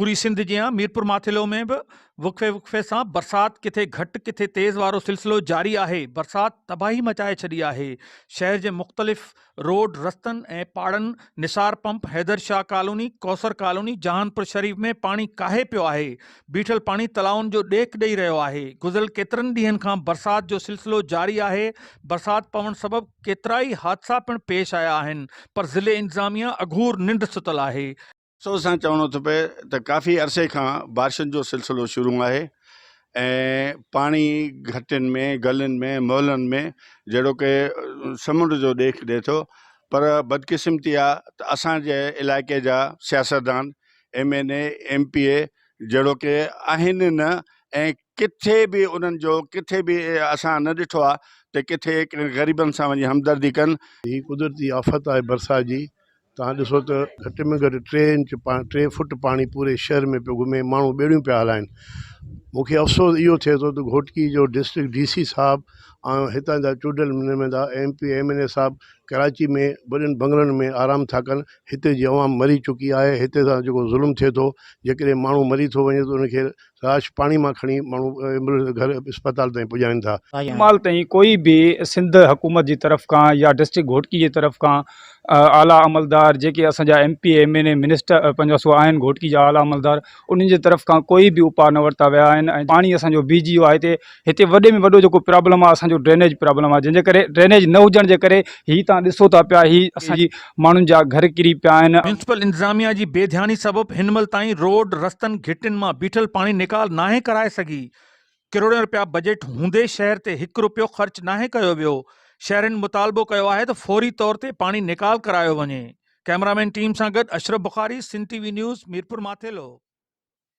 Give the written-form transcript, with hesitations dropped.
पूरी सिंध जियां मीरपुर माथिलो में भी वक़्फ़े सां बरसात किथे घटि किथे तेज़ वारो सिलसिलो जारी आहे। बरसात तबाही मचाए छॾी आहे। शहर जे मुख़्तलिफ़ रोड रस्तनि ऐं पाड़नि, Nisar pump, Haider Shah colony, Kausar colony, Jahanpur Sharif में पाणी काहे पियो आहे। बीठल पाणी तलाउनि जो ॾेक ॾेई रहियो आहे। गुज़िरियल केतिरनि ॾींहंनि खां बरसात जो सिलसिलो जारी आहे। बरसात पवण सबबि केतिरा ई हादसा पिणु पेश आया आहिनि, पर ज़िले इंतज़ामिया अघूर निंड सुतल आहे। अफ़सोस सां चवणो थो पए त काफ़ी अरसे खां बारिशुनि जो सिलसिलो शुरू आहे ऐं पाणी घटियुनि में, गलियुनि में, मोहलनि में जहिड़ो कि समुंड जो ॾेख ॾिए थो। पर बदकिस्मती आहे त असांजे इलाइक़े जा सियासतदान MNA MPA जहिड़ो कि आहिनि न, ऐं किथे बि उन्हनि जो किथे बि असां न ॾिठो आहे त किथे ग़रीबनि सां वञी हमदर्दी कनि। ही कुदरती आफ़त आहे बरसात जी। तव्हां ॾिसो त घटि में घटि 3 फुट पाणी पूरे शहर में पियो घुमे, माण्हू ॿेड़ियूं पिया हलाइनि। मूंखे अफ़सोस इहो थिए थो त घोटकी जो डिस्ट्रिक्ट DC साहब ऐं हितां जा चूंडियल नुमाइंदा MP MNA साहब कराची में वॾनि बंगलनि में आराम था कनि। हिते जी अवाम मरी चुकी आहे। हिते सां जेको ज़ुल्म थिए थो, जेकॾहिं माण्हू मरी थो वञे त उनखे राश पाणी मां खणी माण्हू एम्बुलेंस घर अस्पताल ताईं पुॼाइनि था। माल ताईं कोई भी सिंध हुकूमत जी तरफ़ खां या डिस्ट्रिक्ट घोटकी जी तरफ़ खां आला अमलदार जेके असांजा MP MNA मिनिस्टर पंहिंजा सो आहिनि, घोटकी जा आला अमलदार, उन्हनि जी तरफ़ खां कोई बि उपाउ न वरिता विया आहिनि। ऐं पाणी असांजो बीहजी वियो आहे। हिते वॾे में वॾो जेको प्रॉब्लम आहे असांजो ड्रेनेज प्रॉब्लम आहे, जंहिंजे करे ड्रेनेज न हुजण जे करे ही तव्हां ॾिसो था पिया, ही असांजी माण्हुनि जा घर किरी पिया आहिनि। म्यूनिसिपल इंतज़ामिया जी बेध्यानी सबबि हिनमहिल ताईं रोड रस्तनि घिटियुनि मां बीठल पाणी निकाल नाहे कराए सघी। करोड़नि रुपया बजट हूंदे शहर ते 1 रुपयो ख़र्च नाहे कयो वियो। शहरनि मुतालबो कयो आहे त फौरी तौर ते पाणी निकाल करायो वञे। कैमरामैन टीम सां गॾु अशरफ बुखारी, सिंध TV न्यूज़, मीरपुर माथेलो।